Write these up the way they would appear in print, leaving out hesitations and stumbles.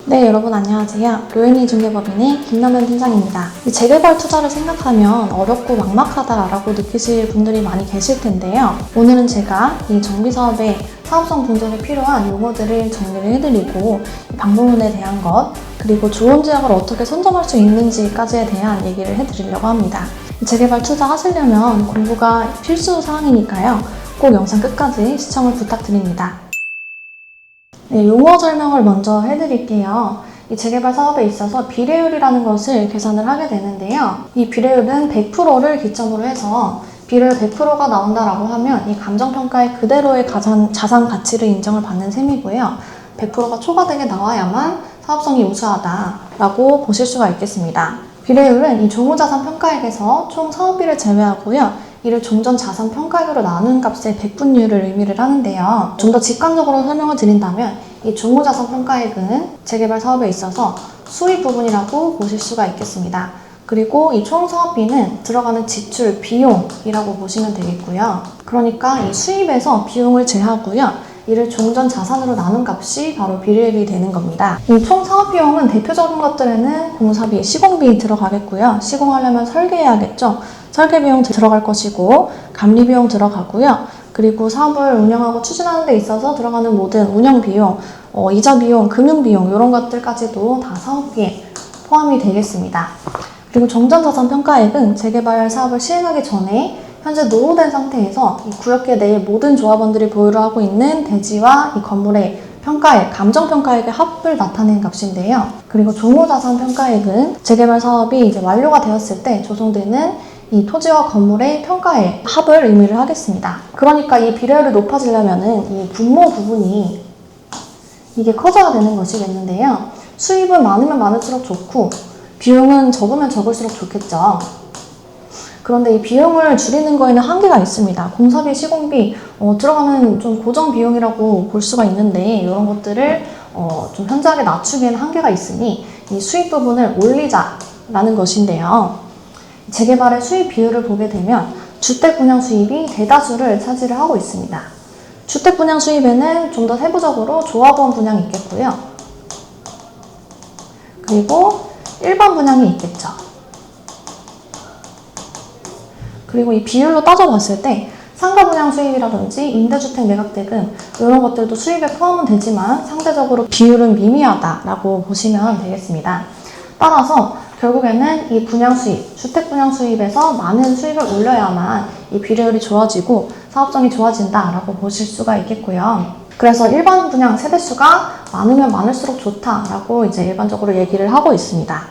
네, 여러분 안녕하세요. 로엔이 중개법인의 김남현 팀장입니다. 이 재개발 투자를 생각하면 어렵고 막막하다라고 느끼실 분들이 많이 계실 텐데요. 오늘은 제가 이 정비사업의 사업성 분석에 필요한 용어들을 정리를 해드리고 방법론에 대한 것, 그리고 좋은 지역을 어떻게 선점할 수 있는지까지에 대한 얘기를 해드리려고 합니다. 재개발 투자 하시려면 공부가 필수 사항이니까요. 꼭 영상 끝까지 시청을 부탁드립니다. 네, 용어 설명을 먼저 해드릴게요. 이 재개발 사업에 있어서 비례율이라는 것을 계산을 하게 되는데요. 이 비례율은 100%를 기점으로 해서 비례율 100%가 나온다라고 하면 이 감정평가의 그대로의 자산 가치를 인정을 받는 셈이고요. 100%가 초과되게 나와야만 사업성이 우수하다라고 보실 수가 있겠습니다. 비례율은 이 종후자산 평가액에서 총 사업비를 제외하고요. 이를 종전자산 평가액으로 나눈 값의 백분율을 의미를 하는데요. 좀 더 직관적으로 설명을 드린다면 이 종후자산 평가액은 재개발 사업에 있어서 수입 부분이라고 보실 수가 있겠습니다. 그리고 이 총 사업비는 들어가는 지출, 비용이라고 보시면 되겠고요. 그러니까 이 수입에서 비용을 제하고요. 이를 종전자산으로 나눈 값이 바로 비례율이 되는 겁니다. 이 총 사업비용은 대표적인 것들에는 공사비, 시공비 들어가겠고요. 시공하려면 설계해야겠죠. 설계비용 들어갈 것이고 감리비용 들어가고요. 그리고 사업을 운영하고 추진하는 데 있어서 들어가는 모든 운영비용, 이자비용, 금융비용 이런 것들까지도 다 사업비에 포함이 되겠습니다. 그리고 종전자산 평가액은 재개발 사업을 시행하기 전에 현재 노후된 상태에서 이 구역계 내의 모든 조합원들이 보유를 하고 있는 대지와 이 건물의 평가액, 감정평가액의 합을 나타내는 값인데요. 그리고 종후자산 평가액은 재개발 사업이 이제 완료가 되었을 때 조성되는 이 토지와 건물의 평가의 합을 의미를 하겠습니다. 그러니까 이 비례율이 높아지려면은 이 분모 부분이 이게 커져야 되는 것이겠는데요. 수입은 많으면 많을수록 좋고 비용은 적으면 적을수록 좋겠죠. 그런데 이 비용을 줄이는 거에는 한계가 있습니다. 공사비, 시공비 들어가는 좀 고정 비용이라고 볼 수가 있는데 이런 것들을 좀 현저하게 낮추기에는 한계가 있으니 이 수입 부분을 올리자라는 것인데요. 재개발의 수입 비율을 보게 되면 주택 분양 수입이 대다수를 차지를 하고 있습니다. 주택 분양 수입에는 좀 더 세부적으로 조합원 분양이 있겠고요. 그리고 일반 분양이 있겠죠. 그리고 이 비율로 따져봤을 때 상가 분양 수입이라든지 임대주택 매각대금 이런 것들도 수입에 포함은 되지만 상대적으로 비율은 미미하다라고 보시면 되겠습니다. 따라서 결국에는 이 분양 수입, 주택 분양 수입에서 많은 수익을 올려야만 이 비례율이 좋아지고 사업성이 좋아진다라고 보실 수가 있겠고요. 그래서 일반 분양 세대수가 많으면 많을수록 좋다라고 이제 일반적으로 얘기를 하고 있습니다.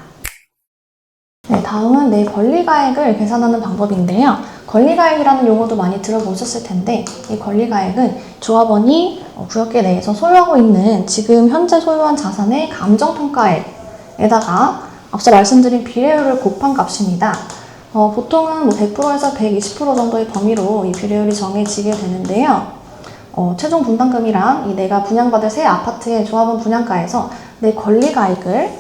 네, 다음은 내 권리가액을 계산하는 방법인데요. 권리가액이라는 용어도 많이 들어보셨을 텐데 이 권리가액은 조합원이 구역계 내에서 소유하고 있는 지금 현재 소유한 자산의 감정평가액에다가 앞서 말씀드린 비례율을 곱한 값입니다. 보통은 100%에서 120% 정도의 범위로 이 비례율이 정해지게 되는데요. 최종 분담금이랑 이 내가 분양받을 새 아파트의 조합원 분양가에서 내 권리가액을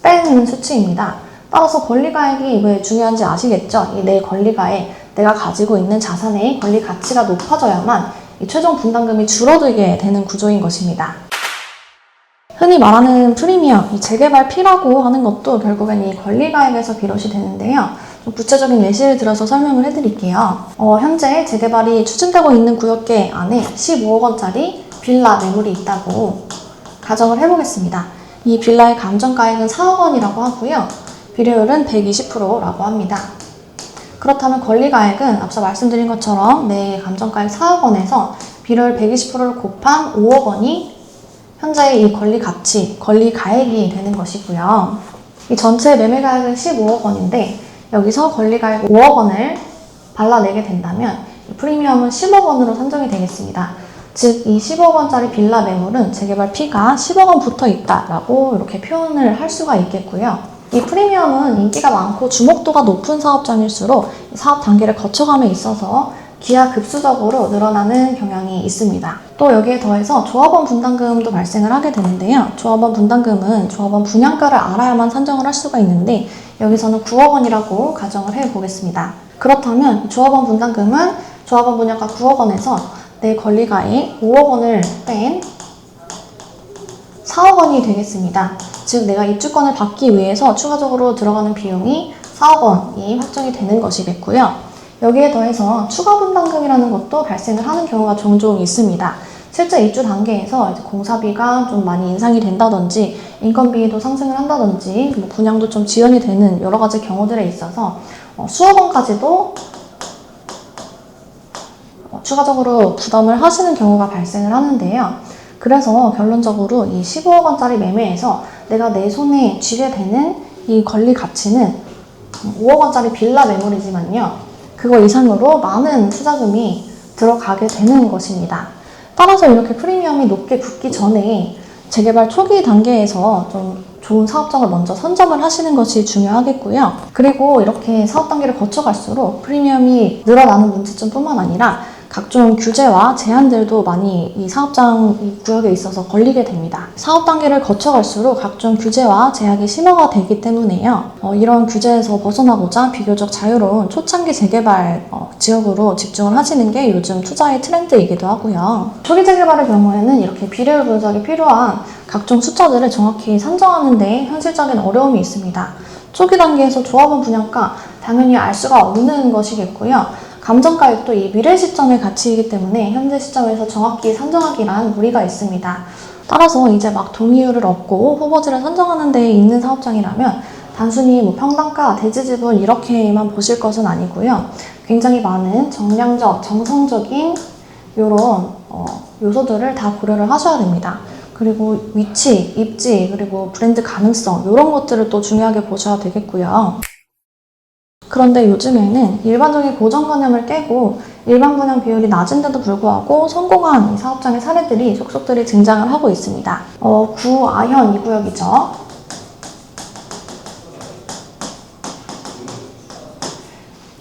빼는 수치입니다. 따라서 권리가액이 왜 중요한지 아시겠죠? 이 내 권리가액, 내가 가지고 있는 자산의 권리 가치가 높아져야만 이 최종 분담금이 줄어들게 되는 구조인 것입니다. 흔히 말하는 프리미엄, 이 재개발 피라고 하는 것도 결국엔 이 권리가액에서 비롯이 되는데요. 좀 구체적인 예시를 들어서 설명을 해드릴게요. 현재 재개발이 추진되고 있는 구역계 안에 15억 원짜리 빌라 매물이 있다고 가정을 해보겠습니다. 이 빌라의 감정가액은 4억 원이라고 하고요. 비례율은 120%라고 합니다. 그렇다면 권리가액은 앞서 말씀드린 것처럼 내 감정가액 4억 원에서 비례율 120%를 곱한 5억 원이 현재의 이 권리 가치, 권리 가액이 되는 것이고요. 이 전체 매매 가액은 15억 원인데 여기서 권리 가액 5억 원을 발라내게 된다면 이 프리미엄은 10억 원으로 산정이 되겠습니다. 즉, 이 10억 원짜리 빌라 매물은 재개발 피가 10억 원 붙어 있다라고 이렇게 표현을 할 수가 있겠고요. 이 프리미엄은 인기가 많고 주목도가 높은 사업장일수록 사업 단계를 거쳐감에 있어서 기하급수적으로 늘어나는 경향이 있습니다. 또 여기에 더해서 조합원 분담금도 발생을 하게 되는데요. 조합원 분담금은 조합원 분양가를 알아야만 산정을 할 수가 있는데 여기서는 9억 원이라고 가정을 해보겠습니다. 그렇다면 조합원 분담금은 조합원 분양가 9억 원에서 내 권리가액 5억 원을 뺀 4억 원이 되겠습니다. 즉 내가 입주권을 받기 위해서 추가적으로 들어가는 비용이 4억 원이 확정이 되는 것이겠고요. 여기에 더해서 추가 분담금이라는 것도 발생을 하는 경우가 종종 있습니다. 실제 입주 단계에서 이제 공사비가 좀 많이 인상이 된다든지 인건비도 상승을 한다든지 뭐 분양도 좀 지연이 되는 여러 가지 경우들에 있어서 수억 원까지도 추가적으로 부담을 하시는 경우가 발생을 하는데요. 그래서 결론적으로 이 15억 원짜리 매매에서 내가 내 손에 쥐게 되는 이 권리 가치는 5억 원짜리 빌라 매물이지만요. 그거 이상으로 많은 투자금이 들어가게 되는 것입니다. 따라서 이렇게 프리미엄이 높게 붙기 전에 재개발 초기 단계에서 좀 좋은 사업장을 먼저 선점을 하시는 것이 중요하겠고요. 그리고 이렇게 사업 단계를 거쳐갈수록 프리미엄이 늘어나는 문제점뿐만 아니라 각종 규제와 제한들도 많이 이 사업장 이 구역에 있어서 걸리게 됩니다. 사업 단계를 거쳐갈수록 각종 규제와 제약이 심화가 되기 때문에요. 이런 규제에서 벗어나고자 비교적 자유로운 초창기 재개발 지역으로 집중을 하시는 게 요즘 투자의 트렌드이기도 하고요. 초기 재개발의 경우에는 이렇게 비례율 분석이 필요한 각종 숫자들을 정확히 산정하는 데 현실적인 어려움이 있습니다. 초기 단계에서 조합원 분양가 당연히 알 수가 없는 것이겠고요. 감정가액도 이 미래 시점의 가치이기 때문에 현재 시점에서 정확히 산정하기란 무리가 있습니다. 따라서 이제 막 동의율을 얻고 후보지를 선정하는 데 있는 사업장이라면 단순히 뭐 평당가, 대지지분 이렇게만 보실 것은 아니고요. 굉장히 많은 정량적, 정성적인 이런 요소들을 다 고려를 하셔야 됩니다. 그리고 위치, 입지, 그리고 브랜드 가능성 이런 것들을 또 중요하게 보셔야 되겠고요. 그런데 요즘에는 일반적인 고정관념을 깨고 일반 분양 비율이 낮은데도 불구하고 성공한 이 사업장의 사례들이 속속들이 등장을 하고 있습니다. 구아현 이 구역이죠.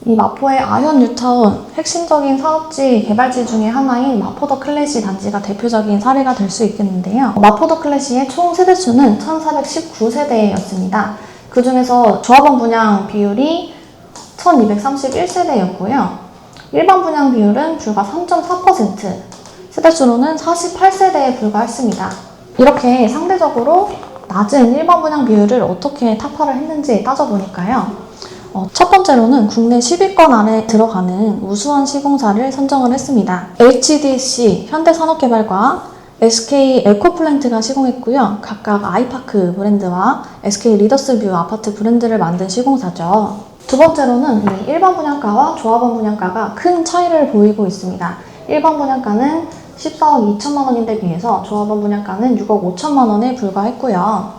이 마포의 아현 뉴타운 핵심적인 사업지 개발지 중에 하나인 마포 더 클래시 단지가 대표적인 사례가 될 수 있겠는데요. 마포 더 클래시의 총 세대수는 1419세대였습니다. 그 중에서 조합원 분양 비율이 1231세대였고요. 일반 분양 비율은 불과 3.4%, 세대수로는 48세대에 불과했습니다. 이렇게 상대적으로 낮은 일반 분양 비율을 어떻게 타파를 했는지 따져보니까요. 첫 번째로는 국내 10위권 안에 들어가는 우수한 시공사를 선정을 했습니다. HDC 현대산업개발과 SK 에코플랜트가 시공했고요. 각각 아이파크 브랜드와 SK 리더스뷰 아파트 브랜드를 만든 시공사죠. 두 번째로는 이 일반 분양가와 조합원 분양가가 큰 차이를 보이고 있습니다. 일반 분양가는 14억 2천만 원인데 비해서 조합원 분양가는 6억 5천만 원에 불과했고요.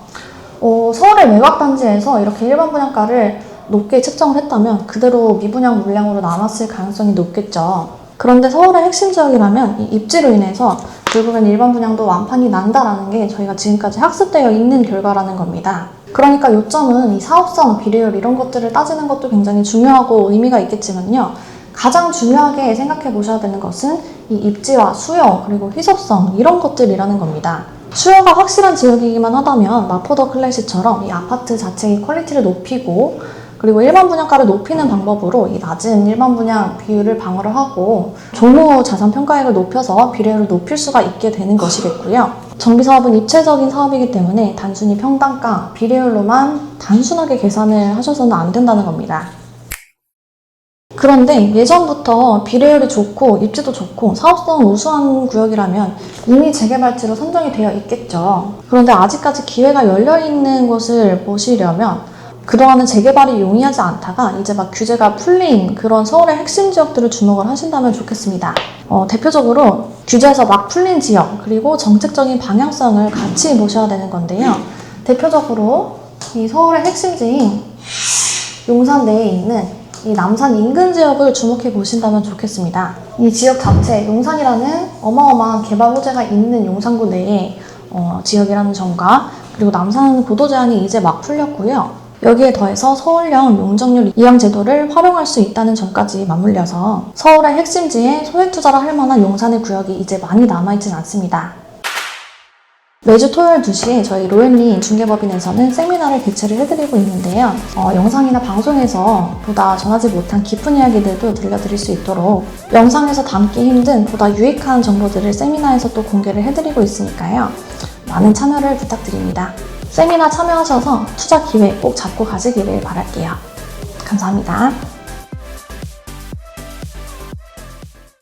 서울의 외곽단지에서 이렇게 일반 분양가를 높게 책정을 했다면 그대로 미분양 물량으로 남았을 가능성이 높겠죠. 그런데 서울의 핵심 지역이라면 이 입지로 인해서 결국엔 일반 분양도 완판이 난다라는 게 저희가 지금까지 학습되어 있는 결과라는 겁니다. 그러니까 요점은 이 사업성, 비례율 이런 것들을 따지는 것도 굉장히 중요하고 의미가 있겠지만요. 가장 중요하게 생각해 보셔야 되는 것은 이 입지와 수요 그리고 희소성 이런 것들이라는 겁니다. 수요가 확실한 지역이기만 하다면 마포 더 클래시처럼 이 아파트 자체의 퀄리티를 높이고 그리고 일반 분양가를 높이는 방법으로 이 낮은 일반 분양 비율을 방어를 하고 종로 자산 평가액을 높여서 비례율을 높일 수가 있게 되는 것이겠고요. 정비사업은 입체적인 사업이기 때문에 단순히 평당가, 비례율로만 단순하게 계산을 하셔서는 안 된다는 겁니다. 그런데 예전부터 비례율이 좋고 입지도 좋고 사업성 우수한 구역이라면 이미 재개발지로 선정이 되어 있겠죠. 그런데 아직까지 기회가 열려있는 곳을 보시려면 그동안은 재개발이 용이하지 않다가 이제 막 규제가 풀린 그런 서울의 핵심 지역들을 주목을 하신다면 좋겠습니다. 대표적으로 규제에서 막 풀린 지역 그리고 정책적인 방향성을 같이 보셔야 되는 건데요. 대표적으로 이 서울의 핵심지인 용산 내에 있는 이 남산 인근 지역을 주목해 보신다면 좋겠습니다. 이 지역 자체, 용산이라는 어마어마한 개발 호재가 있는 용산구 내의 지역이라는 점과 그리고 남산은 고도 제한이 이제 막 풀렸고요. 여기에 더해서 서울형 용적률 이양 제도를 활용할 수 있다는 점까지 맞물려서 서울의 핵심지에 소액 투자를 할 만한 용산의 구역이 이제 많이 남아있진 않습니다. 매주 토요일 2시에 저희 로엔리 중개법인에서는 세미나를 개최를 해드리고 있는데요. 영상이나 방송에서 보다 전하지 못한 깊은 이야기들도 들려드릴 수 있도록 영상에서 담기 힘든 보다 유익한 정보들을 세미나에서 또 공개를 해드리고 있으니까요. 많은 참여를 부탁드립니다. 세미나 참여하셔서 투자 기회 꼭 잡고 가시기를 바랄게요. 감사합니다.